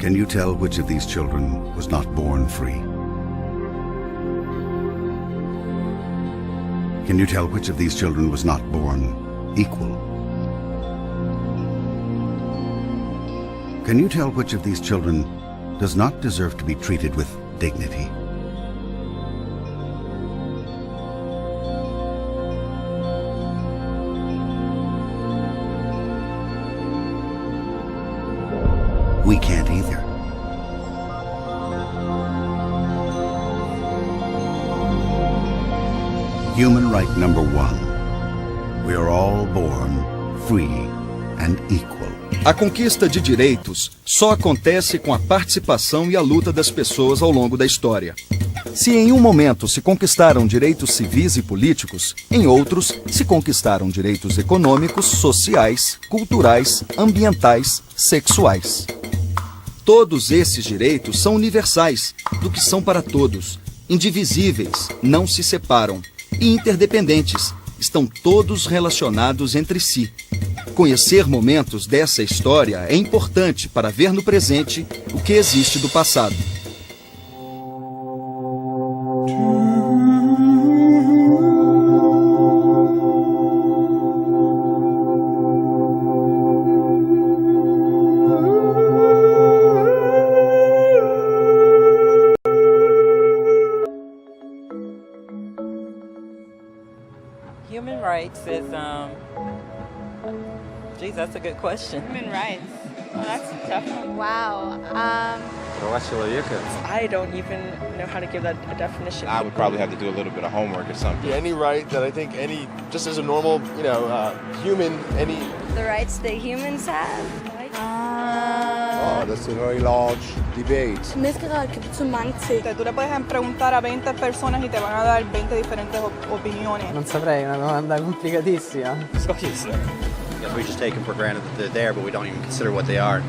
Can you tell which of these children was not born free? Can you tell which of these children was not born equal? Can you tell which of these children does not deserve to be treated with dignity? We can't either. Human right number one. We are all born free and equal. A conquista de direitos só acontece com a participação e a luta das pessoas ao longo da história. Se em um momento se conquistaram direitos civis e políticos, em outros se conquistaram direitos econômicos, sociais, culturais, ambientais, sexuais. Todos esses direitos são universais, do que são para todos, indivisíveis, não se separam, e interdependentes, estão todos relacionados entre si. Conhecer momentos dessa história é importante para ver no presente o que existe do passado. Human rights is, geez, that's a good question. Human rights. Oh, that's a tough one. Wow. I don't even know how to give that a definition. I would probably have to do a little bit of homework or something. Any right that I think just as a normal, human, The rights that humans have. Oh, that's a very large debate. Menneskerettigheder kan betyde mange ting. Tú le puedes preguntar a 20 personas y te van a dar 20 diferentes opiniones. Non saprei, una domanda complicatissima. Scotties. We just take them for granted that they're there, but we don't even consider what they are.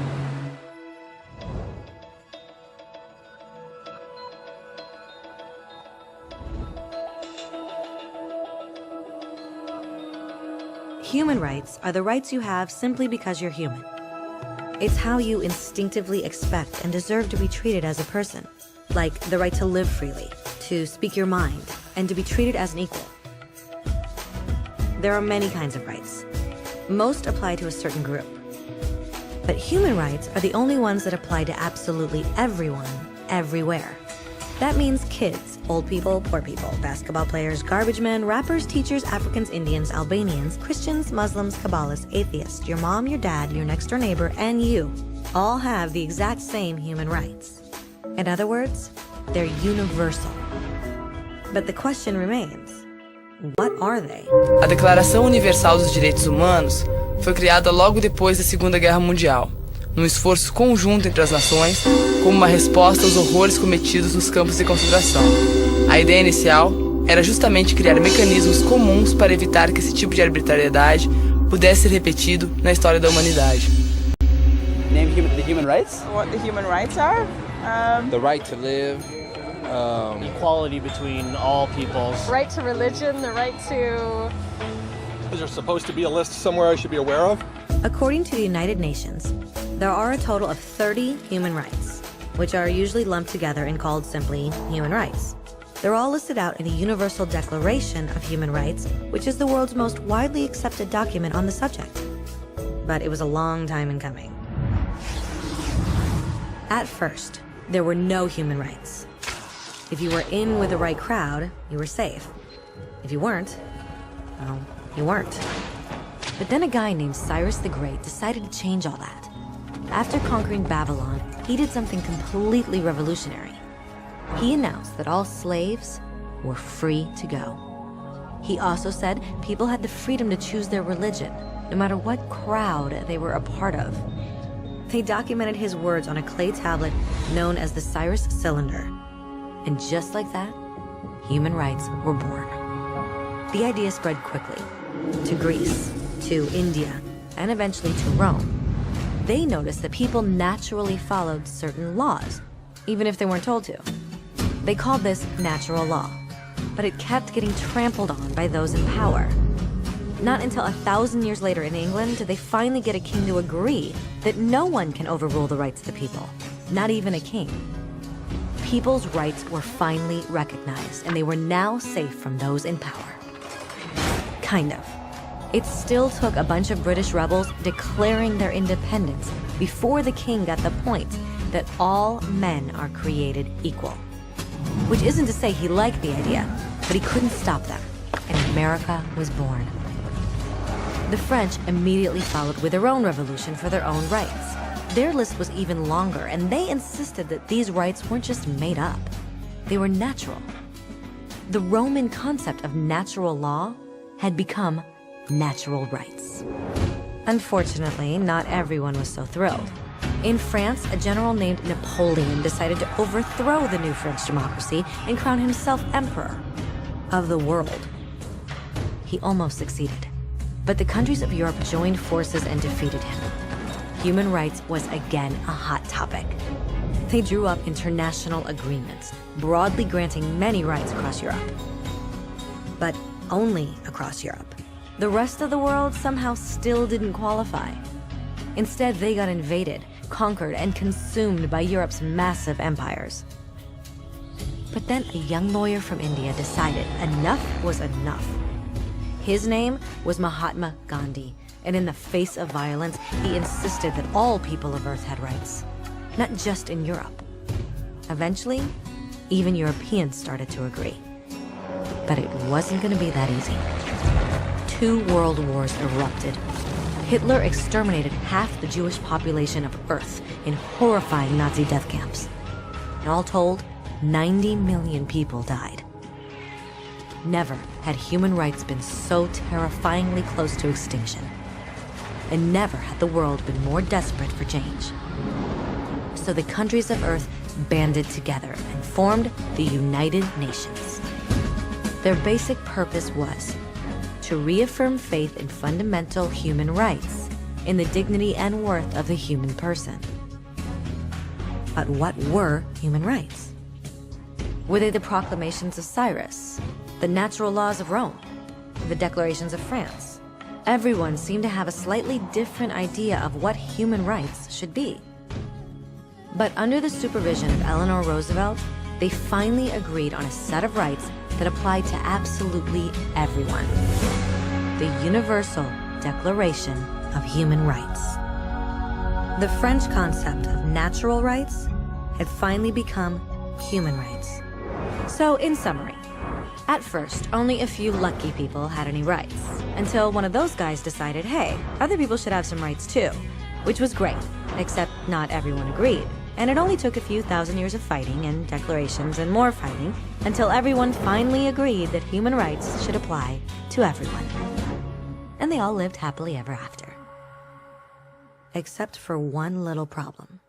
Human rights are the rights you have simply because you're human. It's how you instinctively expect and deserve to be treated as a person, like the right to live freely, to speak your mind, and to be treated as an equal. There are many kinds of rights. Most apply to a certain group. But human rights are the only ones that apply to absolutely everyone, everywhere. That means kids, old people, poor people, basketball players, garbage men, rappers, teachers, Africans, Indians, Albanians, Christians, Muslims, Kabbalists, atheists, your mom, your dad, your next door neighbor, and you all have the exact same human rights. In other words, they're universal. But the question remains, what are they? A Declaração Universal dos Direitos Humanos foi criada logo depois da Segunda Guerra Mundial, num esforço conjunto entre as nações, como uma resposta aos horrores cometidos nos campos de concentração. A ideia inicial era justamente criar mecanismos comuns para evitar que esse tipo de arbitrariedade pudesse ser repetido na história da humanidade. Name the human rights? What the human rights are? The right to live. Equality between all peoples. Right to religion, the right to... Is there supposed to be a list somewhere I should be aware of? According to the United Nations, there are a total of 30 human rights, which are usually lumped together and called simply human rights. They're all listed out in the Universal Declaration of Human Rights, which is the world's most widely accepted document on the subject. But it was a long time in coming. At first, there were no human rights. If you were in with the right crowd, you were safe. If you weren't, well, you weren't. But then a guy named Cyrus the Great decided to change all that. After conquering Babylon, he did something completely revolutionary. He announced that all slaves were free to go. He also said people had the freedom to choose their religion, no matter what crowd they were a part of. They documented his words on a clay tablet known as the Cyrus Cylinder. And just like that, human rights were born. The idea spread quickly to Greece, to India, and eventually to Rome. They noticed that people naturally followed certain laws, even if they weren't told to. They called this natural law, but it kept getting trampled on by those in power. Not until 1,000 years later in England did they finally get a king to agree that no one can overrule the rights of the people. not even a king. People's rights were finally recognized, and they were now safe from those in power. Kind of. It still took a bunch of British rebels declaring their independence before the king got the point that all men are created equal. Which isn't to say he liked the idea, but he couldn't stop them, and America was born. The French immediately followed with their own revolution for their own rights. Their list was even longer, and they insisted that these rights weren't just made up. They were natural. The Roman concept of natural law had become natural rights. Unfortunately, not everyone was so thrilled. In France, a general named Napoleon decided to overthrow the new French democracy and crown himself emperor of the world. He almost succeeded, but the countries of Europe joined forces and defeated him. Human rights was again a hot topic. They drew up international agreements, broadly granting many rights across Europe. But only across Europe. The rest of the world somehow still didn't qualify. Instead, they got invaded, conquered, and consumed by Europe's massive empires. But then a young lawyer from India decided enough was enough. His name was Mahatma Gandhi, and in the face of violence, he insisted that all people of Earth had rights, not just in Europe. Eventually, even Europeans started to agree. But it wasn't going to be that easy. 2 world wars erupted. Hitler exterminated half the Jewish population of Earth in horrifying Nazi death camps. And all told, 90 million people died. Never had human rights been so terrifyingly close to extinction. And never had the world been more desperate for change. So the countries of Earth banded together and formed the United Nations. Their basic purpose was to reaffirm faith in fundamental human rights, in the dignity and worth of the human person. But what were human rights? Were they the proclamations of Cyrus, the natural laws of Rome, the declarations of France? Everyone seemed to have a slightly different idea of what human rights should be. But under the supervision of Eleanor Roosevelt, they finally agreed on a set of rights that applied to absolutely everyone. The Universal Declaration of Human Rights. The French concept of natural rights had finally become human rights. So, in summary, at first, only a few lucky people had any rights, until one of those guys decided, hey, other people should have some rights too, which was great, except not everyone agreed. And it only took a few thousand years of fighting and declarations and more fighting until everyone finally agreed that human rights should apply to everyone. And they all lived happily ever after. Except for one little problem.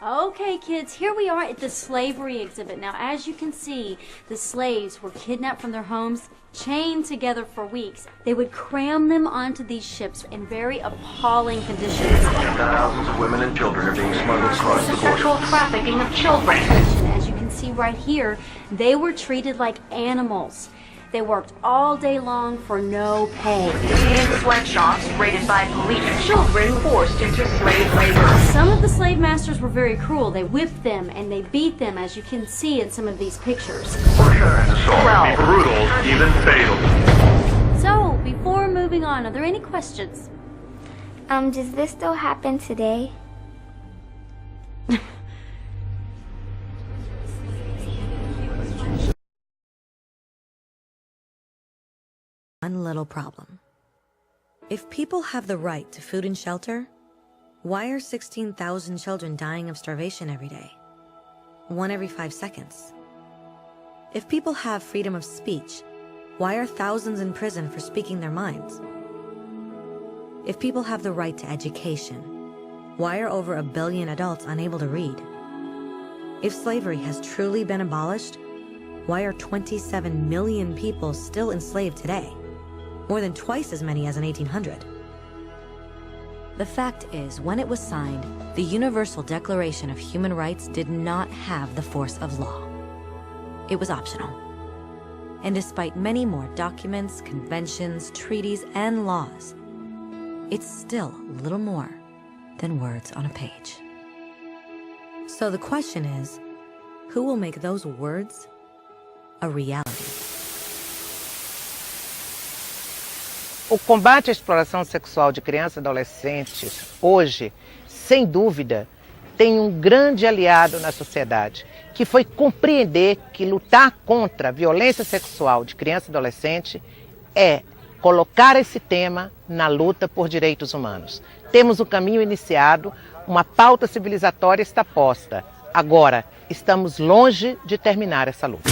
Okay, kids, here we are at the slavery exhibit. Now, as you can see, the slaves were kidnapped from their homes, chained together for weeks. They would cram them onto these ships in very appalling conditions. Thousands of women and children are being smuggled across the border. Sexual trafficking of children. As you can see right here, they were treated like animals. They worked all day long for no pay. In sweatshops raided by police, children forced into slave labor. Some of the slave masters were very cruel. They whipped them and they beat them, as you can see in some of these pictures. Torture and assault can be brutal, even fatal. So, before moving on, are there any questions? Does this still happen today? One little problem. If people have the right to food and shelter, why are 16,000 children dying of starvation every day? 1 every 5 seconds. If people have freedom of speech, why are thousands in prison for speaking their minds? If people have the right to education, why are over 1 billion adults unable to read? If slavery has truly been abolished, why are 27 million people still enslaved today? More than twice as many as in 1800. The fact is, when it was signed, the Universal Declaration of Human Rights did not have the force of law. It was optional. And despite many more documents, conventions, treaties, and laws, it's still little more than words on a page. So the question is, who will make those words a reality? O combate à exploração sexual de crianças e adolescentes, hoje, sem dúvida, tem um grande aliado na sociedade, que foi compreender que lutar contra a violência sexual de criança e adolescente é colocar esse tema na luta por direitos humanos. Temos o caminho iniciado, uma pauta civilizatória está posta. Agora, estamos longe de terminar essa luta.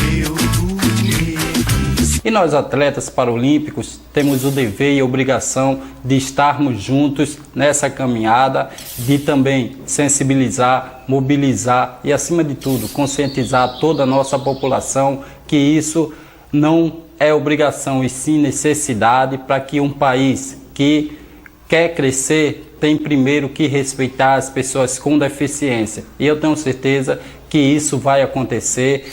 E nós, atletas paralímpicos, temos o dever e a obrigação de estarmos juntos nessa caminhada, de também sensibilizar, mobilizar e, acima de tudo, conscientizar toda a nossa população que isso não é obrigação e sim necessidade para que um país que quer crescer tem primeiro que respeitar as pessoas com deficiência. E eu tenho certeza que isso vai acontecer.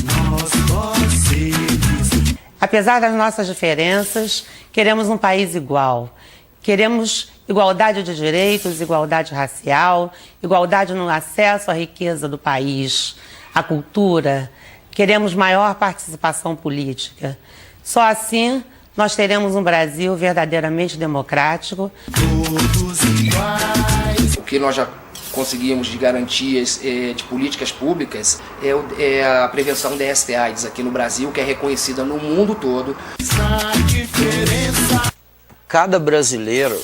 Apesar das nossas diferenças, queremos um país igual. Queremos igualdade de direitos, igualdade racial, igualdade no acesso à riqueza do país, à cultura. Queremos maior participação política. Só assim nós teremos um Brasil verdadeiramente democrático. Todos iguais. O que nós já conseguimos de garantias de políticas públicas é a prevenção da STIs aqui no Brasil, que é reconhecida no mundo todo. Cada brasileiro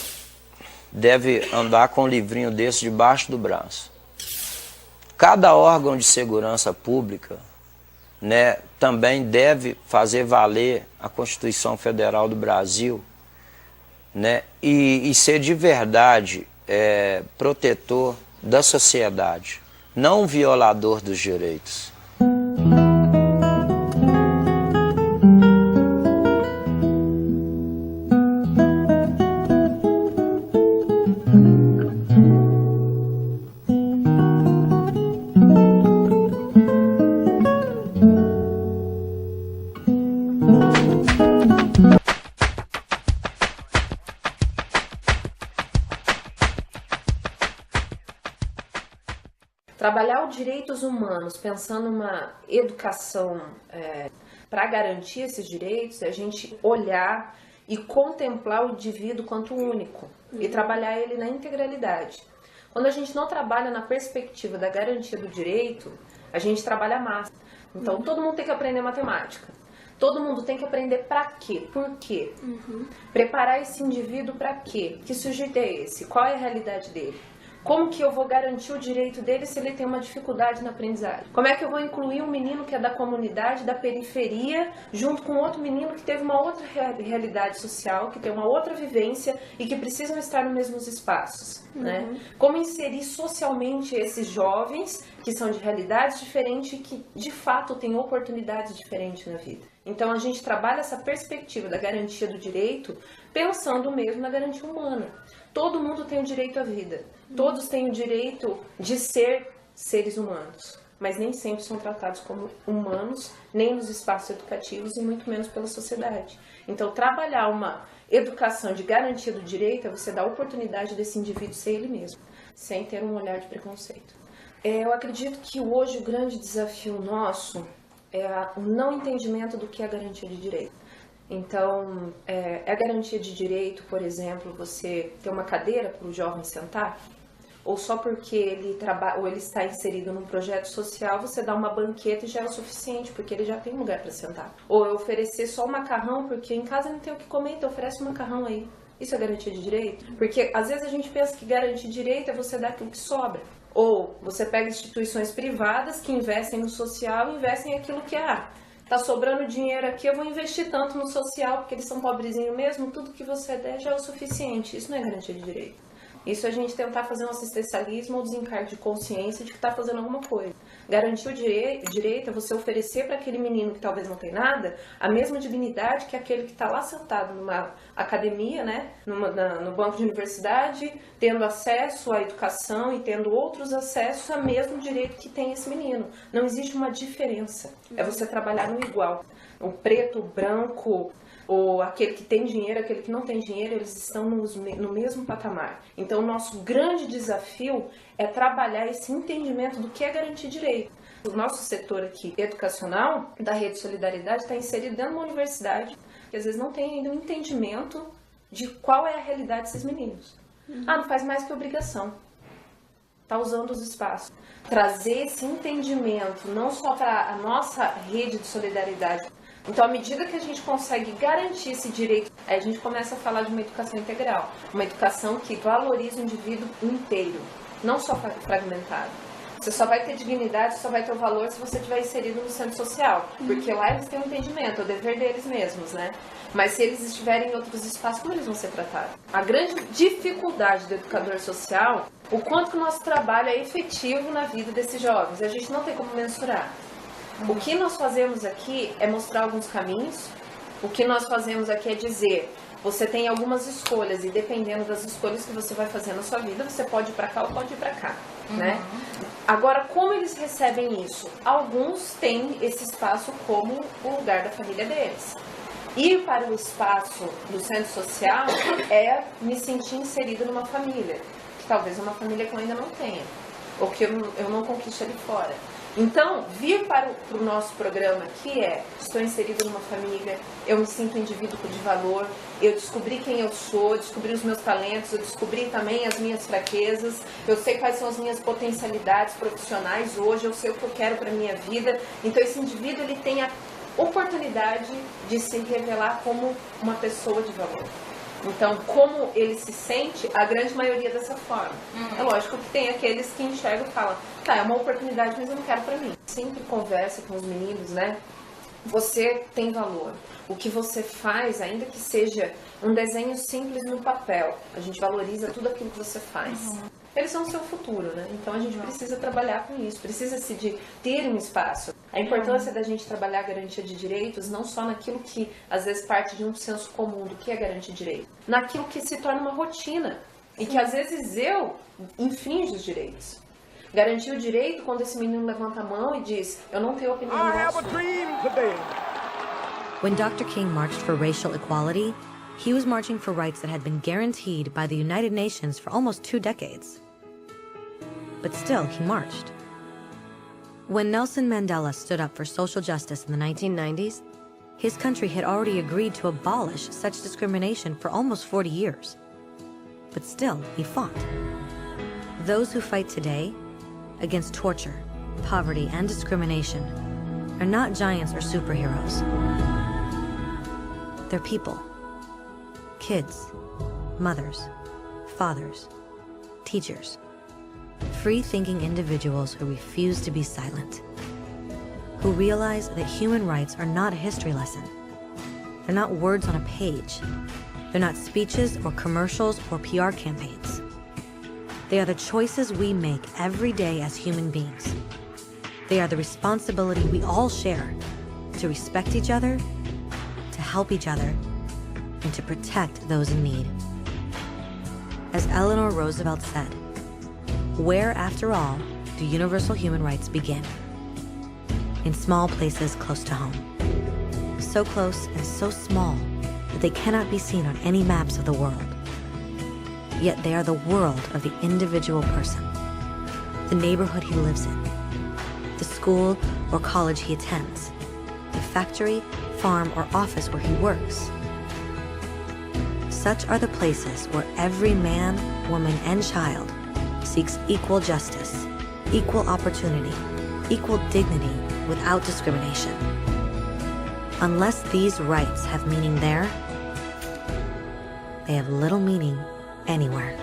deve andar com um livrinho desse debaixo do braço. Cada órgão de segurança pública, né, também deve fazer valer a Constituição Federal do Brasil, né, e ser de verdade protetor da sociedade, não um violador dos direitos. Trabalhar os direitos humanos, pensando numa educação para garantir esses direitos, é a gente olhar e contemplar o indivíduo quanto único e trabalhar ele na integralidade. Quando a gente não trabalha na perspectiva da garantia do direito, a gente trabalha a massa. Então, todo mundo tem que aprender matemática. Todo mundo tem que aprender para quê? Por quê? Preparar esse indivíduo para quê? Que sujeito é esse? Qual é a realidade dele? Como que eu vou garantir o direito dele se ele tem uma dificuldade na aprendizagem? Como é que eu vou incluir um menino que é da comunidade, da periferia, junto com outro menino que teve uma outra realidade social, que tem uma outra vivência e que precisam estar nos mesmos espaços, né? Como inserir socialmente esses jovens que são de realidades diferentes e que, de fato, têm oportunidades diferentes na vida. Então, a gente trabalha essa perspectiva da garantia do direito pensando mesmo na garantia humana. Todo mundo tem o direito à vida. Todos têm o direito de ser seres humanos, mas nem sempre são tratados como humanos, nem nos espaços educativos e muito menos pela sociedade. Então, trabalhar uma educação de garantia do direito é você dar a oportunidade desse indivíduo ser ele mesmo, sem ter um olhar de preconceito. Eu acredito que hoje o grande desafio nosso é o não entendimento do que é a garantia de direito. Então, é garantia de direito, por exemplo, você ter uma cadeira para o jovem sentar? Ou só porque ele está inserido num projeto social, você dá uma banqueta e já é o suficiente, porque ele já tem um lugar para sentar. Ou oferecer só um macarrão, porque em casa não tem o que comer, então oferece um macarrão aí. Isso é garantia de direito? Porque às vezes a gente pensa que garantir direito é você dar aquilo que sobra. Ou você pega instituições privadas que investem no social e investem aquilo que tá sobrando dinheiro aqui, eu vou investir tanto no social, porque eles são pobrezinhos mesmo, tudo que você der já é o suficiente. Isso não é garantia de direito. Isso é a gente tentar fazer um assistencialismo ou desencargo de consciência de que está fazendo alguma coisa. Garantir o direito é você oferecer para aquele menino que talvez não tem nada a mesma dignidade que aquele que está lá sentado numa academia, né, no banco de universidade, tendo acesso à educação e tendo outros acessos ao mesmo direito que tem esse menino. Não existe uma diferença. É você trabalhar no igual. O preto, o branco, ou aquele que tem dinheiro, aquele que não tem dinheiro, eles estão no mesmo patamar. Então, o nosso grande desafio é trabalhar esse entendimento do que é garantir direito. O nosso setor aqui educacional da Rede Solidariedade está inserido dentro de uma universidade que às vezes não tem ainda um entendimento de qual é a realidade desses meninos. Não faz mais que obrigação. Está usando os espaços. Trazer esse entendimento não só para a nossa rede de solidariedade. Então, à medida que a gente consegue garantir esse direito, aí a gente começa a falar de uma educação integral. Uma educação que valoriza o indivíduo inteiro, não só fragmentado. Você só vai ter dignidade, só vai ter o valor se você estiver inserido no centro social. Porque lá eles têm um entendimento, é o dever deles mesmos, né? Mas se eles estiverem em outros espaços, como eles vão ser tratados? A grande dificuldade do educador social, o quanto que o nosso trabalho é efetivo na vida desses jovens, a gente não tem como mensurar. O que nós fazemos aqui é mostrar alguns caminhos, o que nós fazemos aqui é dizer, você tem algumas escolhas e dependendo das escolhas que você vai fazer na sua vida, você pode ir para cá ou pode ir para cá, né? Agora, como eles recebem isso? Alguns têm esse espaço como o lugar da família deles. Ir para o espaço do centro social é me sentir inserido numa família, que talvez é uma família que eu ainda não tenha, ou que eu não conquiste ali fora. Então, vir para o nosso programa aqui estou inserido numa família, eu me sinto um indivíduo de valor, eu descobri quem eu sou, descobri os meus talentos, eu descobri também as minhas fraquezas, eu sei quais são as minhas potencialidades profissionais hoje, eu sei o que eu quero para a minha vida. Então, esse indivíduo ele tem a oportunidade de se revelar como uma pessoa de valor. Então, como ele se sente, a grande maioria dessa forma. É lógico que tem aqueles que enxergam e falam, tá, é uma oportunidade, mas eu não quero pra mim. Sempre conversa com os meninos, né? Você tem valor. O que você faz, ainda que seja um desenho simples no papel, a gente valoriza tudo aquilo que você faz. Eles são o seu futuro, né? Então a gente precisa trabalhar com isso, precisa-se de ter um espaço. A importância da gente trabalhar a garantia de direitos não só naquilo que às vezes parte de um senso comum do que é garantir direito, naquilo que se torna uma rotina e que às vezes eu infringo os direitos. Garantir o direito quando esse menino levanta a mão e diz, eu não tenho opinião igual sua. When Dr. King marched for racial equality, he was marching for rights that had been guaranteed by the United Nations for almost 2 decades. But still, he marched. When Nelson Mandela stood up for social justice in the 1990s, his country had already agreed to abolish such discrimination for almost 40 years. But still, he fought. Those who fight today against torture, poverty, and discrimination are not giants or superheroes. They're people. Kids, mothers, fathers, teachers. Free-thinking individuals who refuse to be silent. Who realize that human rights are not a history lesson. They're not words on a page. They're not speeches or commercials or PR campaigns. They are the choices we make every day as human beings. They are the responsibility we all share to respect each other, to help each other, and to protect those in need. As Eleanor Roosevelt said, where, after all, do universal human rights begin? In small places close to home. So close and so small that they cannot be seen on any maps of the world. Yet they are the world of the individual person, the neighborhood he lives in, the school or college he attends, the factory, farm, or office where he works. Such are the places where every man, woman, and child seeks equal justice, equal opportunity, equal dignity without discrimination. Unless these rights have meaning there, they have little meaning anywhere.